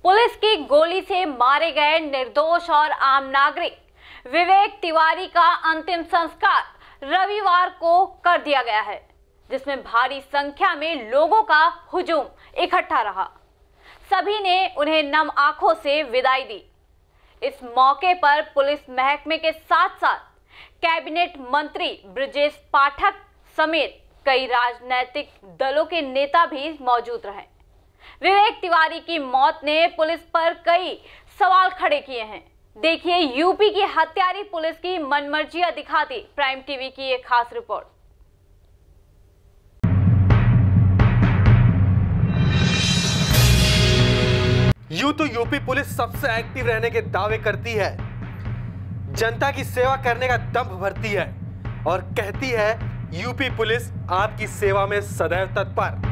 Police की गोली से मारे गए निर्दोष और आम नागरिक विवेक तिवारी का अंतिम संस्कार रविवार को कर दिया गया है, जिसमें भारी संख्या में लोगों का हुजूम इकट्ठा रहा। सभी ने उन्हें नम आंखों से विदाई दी। इस मौके पर पुलिस महकमे के साथ साथ कैबिनेट मंत्री ब्रजेश पाठक समेत कई राजनीतिक दलों के नेता भी मौजूद रहे। विवेक तिवारी की मौत ने पुलिस पर कई सवाल खड़े किए हैं। देखिए यूपी की हत्यारी पुलिस की मनमर्जियां दिखाती प्राइम टीवी की एक खास रिपोर्ट। यूं तो यूपी पुलिस सबसे एक्टिव रहने के दावे करती है, जनता की सेवा करने का दंभ भरती है और कहती है यूपी पुलिस आपकी सेवा में सदैव तत्पर।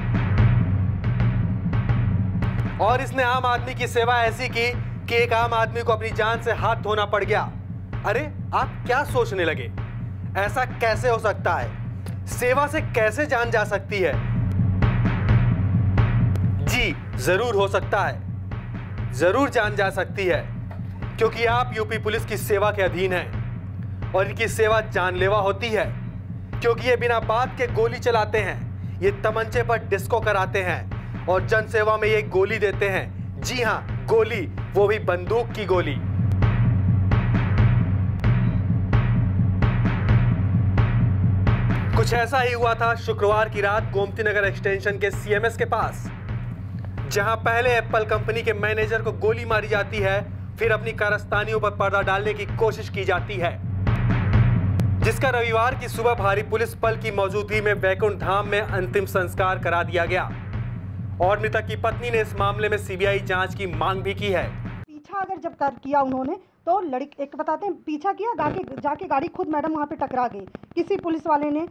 और इसने आम आदमी की सेवा ऐसी की कि एक आम आदमी को अपनी जान से हाथ धोना पड़ गया। अरे आप क्या सोचने लगे, ऐसा कैसे हो सकता है? सेवा से कैसे जान जा सकती है? जी जरूर हो सकता है, जरूर जान जा सकती है, क्योंकि आप यूपी पुलिस की सेवा के अधीन हैं और इनकी सेवा जानलेवा होती है, क्योंकि ये बिना बात के गोली चलाते हैं, ये तमंचे पर डिस्को कराते हैं और जनसेवा में ये गोली देते हैं। जी हां, गोली, वो भी बंदूक की गोली। कुछ ऐसा ही हुआ था शुक्रवार की रात गोमती नगर एक्सटेंशन के सीएमएस के पास, जहां पहले एप्पल कंपनी के मैनेजर को गोली मारी जाती है, फिर अपनी कारस्तानियों पर पर्दा डालने की कोशिश की जाती है, जिसका रविवार की सुबह भारी पुलिस बल की मौजूदगी में वैकुंठ धाम में अंतिम संस्कार करा दिया गया। और मृतक की पत्नी ने इस मामले में सीबीआई जांच की मांग भी की है। पीछा अगर जब किया उन्होंने तो लड़की एक बताते हैं, पीछा किया जाके गाड़ी खुद मैडम वहाँ पे टकरा गई। किसी पुलिस वाले ने,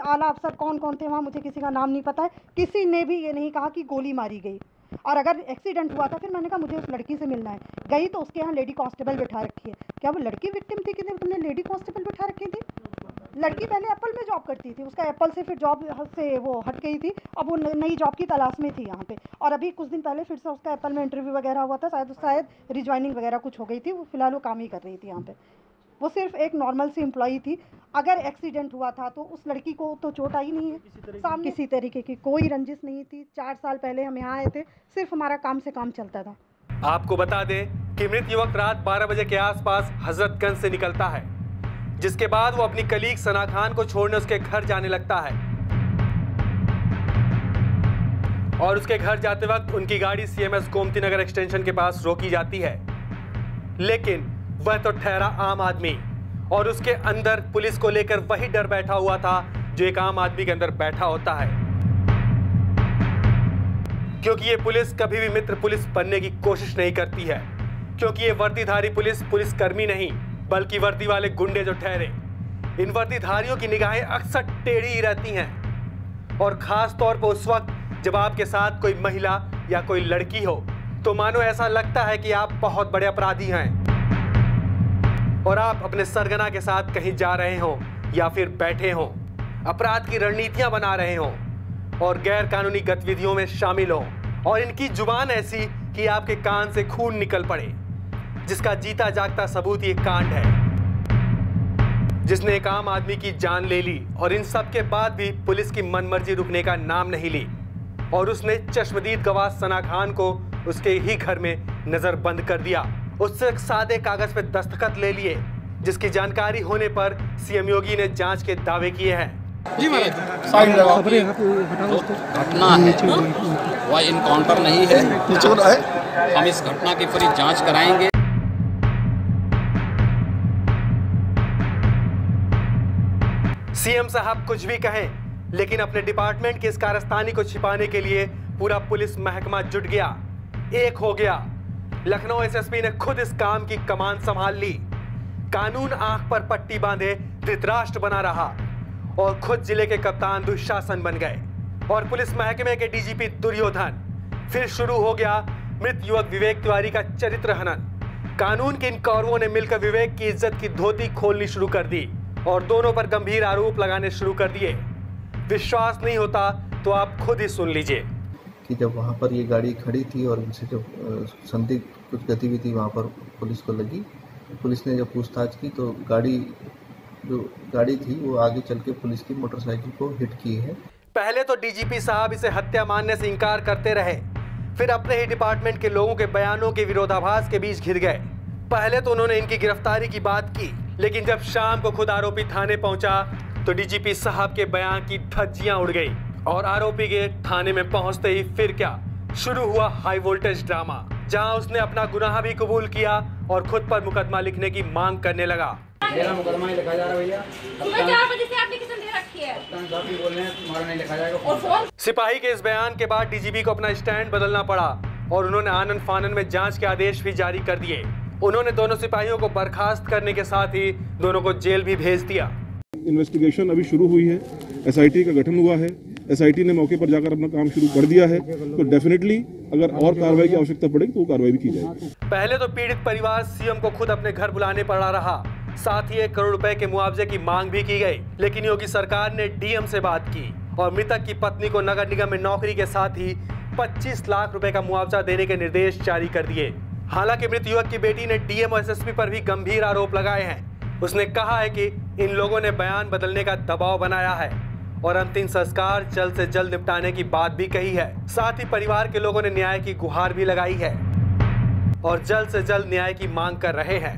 आला अफसर कौन कौन थे वहाँ, मुझे किसी का नाम नहीं पता है, किसी ने भी ये नहीं कहा कि गोली मारी गई। और अगर एक्सीडेंट हुआ था, फिर मैंने कहा मुझे उस लड़की से मिलना है। गई तो उसके यहाँ लेडी कांस्टेबल बिठा रखी है। क्या वो लड़की विक्टिम थी कि तुमने लेडी कांस्टेबल बिठा रखी थी? लड़की पहले एप्पल में जॉब करती थी, उसका एप्पल से फिर जॉब से वो हट गई थी, अब वो नई जॉब की तलाश में थी यहाँ पे। और अभी कुछ दिन पहले फिर से उसका एप्पल में इंटरव्यू वगैरह हुआ था, शायद रिज्वाइनिंग वगैरह कुछ हो गई थी। वो फिलहाल वो काम ही कर रही थी यहाँ पे। वो सिर्फ एक नॉर्मल सी एम्प्लॉई थी। अगर एक्सीडेंट हुआ था तो उस लड़की को तो चोट आई नहीं है, सामने किसी तरीके की कोई रंजिश नहीं थी। 4 साल पहले हम यहाँ आए थे, सिर्फ हमारा काम से काम चलता था। आपको बता दें कि मृत युवक रात 12 बजे के आसपास हजरतगंज से निकलता है, जिसके बाद वो अपनी कलीग सना खान को छोड़ने उसके घर जाने लगता है और उसके घर जाते वक्त उनकी गाड़ी सीएमएस गोमती नगर एक्सटेंशन के पास रोकी जाती है। लेकिन वह तो ठहरा आम आदमी और उसके अंदर पुलिस को लेकर वही डर बैठा हुआ था जो एक आम आदमी के अंदर बैठा होता है, क्योंकि ये पुलिस कभी भी मित्र पुलिस बनने की कोशिश नहीं करती है, क्योंकि ये वर्दीधारी पुलिस कर्मी नहीं बल्कि वर्दी वाले गुंडे जो ठहरे। इन वर्दीधारियों की निगाहें अक्सर टेढ़ी ही रहती हैं और खास तौर पर उस वक्त जब आपके साथ कोई महिला या कोई लड़की हो, तो मानो ऐसा लगता है कि आप बहुत बड़े अपराधी हैं और आप अपने सरगना के साथ कहीं जा रहे हो या फिर बैठे हो, अपराध की रणनीतियां बना रहे हो और गैर कानूनी गतिविधियों में शामिल हो। और इनकी जुबान ऐसी कि आपके कान से खून निकल पड़े, जिसका जीता जागता सबूत ये कांड है, जिसने एक आम आदमी की जान ले ली। और इन सब के बाद भी पुलिस की मनमर्जी रुकने का नाम नहीं ली और उसने चश्मदीद गवाह सना खान को उसके ही घर में नजरबंद कर दिया। उससे सादे कागज पे दस्तखत ले लिए, जिसकी जानकारी होने पर सीएम योगी ने जांच के दावे किए हैं। जी घटना है, वह इनकाउंटर नहीं है। हम इस घटना की पूरी जांच कराएंगे। सीएम साहब कुछ भी कहें, लेकिन अपने डिपार्टमेंट की इस कारस्तानी को छिपाने के लिए पूरा पुलिस महकमा जुट गया, एक हो गया। लखनऊ एसएसपी ने खुद इस काम की कमान संभाल ली। कानून आंख पर पट्टी बांधे धृतराष्ट्र बना रहा और खुद जिले के कप्तान दुशासन बन गए। और पुलिस महकमे के डीजीपी दुर्योधन। फिर शुरू हो गया मृत युवक विवेक तिवारी का चरित्र हनन। कानून के इन कौरवों ने मिलकर विवेक की इज्जत की धोती खोलनी शुरू कर दी और दोनों पर गंभीर आरोप लगाने शुरू कर दिए। विश्वास नहीं होता तो आप खुद ही सुन लीजिए। कि जब वहाँ पर ये गाड़ी खड़ी थी और इनसे जब संदिग्ध कुछ गतिविधि वहाँ पर पुलिस को लगी, पुलिस ने जब पूछताछ की तो गाड़ी थी वो आगे चल के पुलिस की मोटरसाइकिल को हिट की है। पहले तो डीजीपी साहब इसे हत्या मानने से इंकार करते रहे, फिर अपने ही डिपार्टमेंट के लोगों के बयानों के विरोधाभास के बीच घिर गए। पहले तो उन्होंने इनकी गिरफ्तारी की बात की, लेकिन जब शाम को खुद आरोपी थाने पहुंचा तो डीजीपी साहब के बयान की धज्जियां उड़ गई और आरोपी के थाने में पहुंचते ही फिर क्या शुरू हुआ हाई वोल्टेज ड्रामा, जहां उसने अपना गुनाह भी कबूल किया और खुद पर मुकदमा लिखने की मांग करने लगा। मेरा मुकदमा ही लिखा जा रहा है भैया। सुबह 4 बजे से एप्लीकेशन दे रखी है। साहब भी बोल रहे हैं तुम्हारा नहीं लिखा जाएगा। सिपाही के इस बयान के बाद डीजीपी को अपना स्टैंड बदलना पड़ा और उन्होंने आनन फानन में जांच के आदेश भी जारी कर दिए। उन्होंने दोनों सिपाहियों को बर्खास्त करने के साथ ही दोनों को जेल भी भेज दिया। इन्वेस्टिगेशन अभी शुरू हुई है, एसआईटी का गठन हुआ है, एसआईटी ने मौके पर जाकर अपना काम शुरू कर दिया है, तो डेफिनेटली अगर और कार्रवाई की आवश्यकता पड़ेगी तो कार्रवाई भी की जाएगी। पहले तो पीड़ित परिवार सीएम को खुद अपने घर बुलाने पड़ा रहा, साथ ही 1 करोड़ रुपए के मुआवजे की मांग भी की गई, लेकिन योगी सरकार ने डीएम से बात की और मृतक की पत्नी को नगर निगम में नौकरी के साथ ही 25 लाख रुपए का मुआवजा देने के निर्देश जारी कर दिए। हालांकि मृत युवक की बेटी ने डीएम और एसएसपी पर भी गंभीर आरोप लगाए हैं। उसने कहा है कि इन लोगों ने बयान बदलने का दबाव बनाया है और अंतिम संस्कार जल्द से जल्द निपटाने की बात भी कही है। साथ ही परिवार के लोगों ने न्याय की गुहार भी लगाई है और जल्द से जल्द न्याय की मांग कर रहे हैं।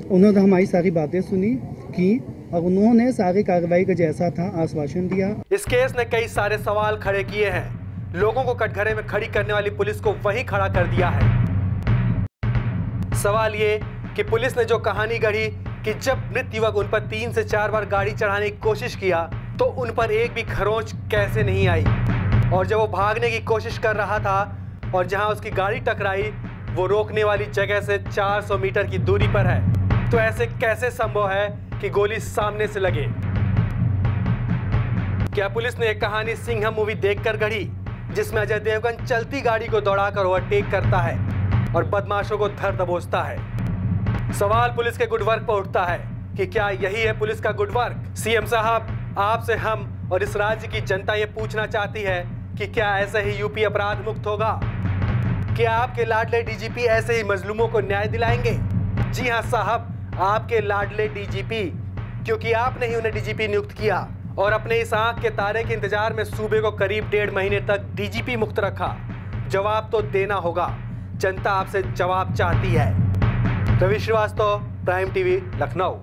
उन्होंने हमारी सारी बातें सुनी की और उन्होंने सारी कार्रवाई का जैसा था आश्वासन दिया। इस केस ने कई सारे सवाल खड़े किए हैं। लोगों को कटघरे में खड़ी करने वाली पुलिस को वहीं खड़ा कर दिया है। सवाल ये कि पुलिस ने जो कहानी गढ़ी कि जब मृत युवक उन पर 3 से 4 बार गाड़ी चढ़ाने की कोशिश किया तो उन पर एक भी खरोंच कैसे नहीं आई, और जब वो भागने की कोशिश कर रहा था और जहां उसकी गाड़ी टकराई वो रोकने वाली जगह से 400 मीटर की दूरी पर है, तो ऐसे कैसे संभव है कि गोली सामने से लगे? क्या पुलिस ने एक कहानी सिंघम मूवी देखकर गढ़ी, जिसमें अजय देवगन चलती गाड़ी को दौड़ाकर ओवरटेक करता है और बदमाशों को धर दबोचता है? सवाल पुलिस के गुड वर्क पर उठता है कि क्या यही है पुलिस का गुड वर्क? सीएम साहब, आपसे हम और इस राज्य की जनता ये पूछना चाहती है कि क्या ऐसे ही यूपी अपराध मुक्त होगा? क्या आपके लाडले डीजीपी ऐसे ही मजलूमों को न्याय दिलाएंगे? जी हाँ साहब, आपके लाडले डीजीपी, क्योंकि आपने ही उन्हें डीजीपी नियुक्त किया और अपने इस आंख के तारे के इंतजार में सूबे को करीब 1.5 महीने तक डीजीपी मुक्त रखा। जवाब तो देना होगा, जनता आपसे जवाब चाहती है। Ravi Srivastava, Prime TV, Lucknow.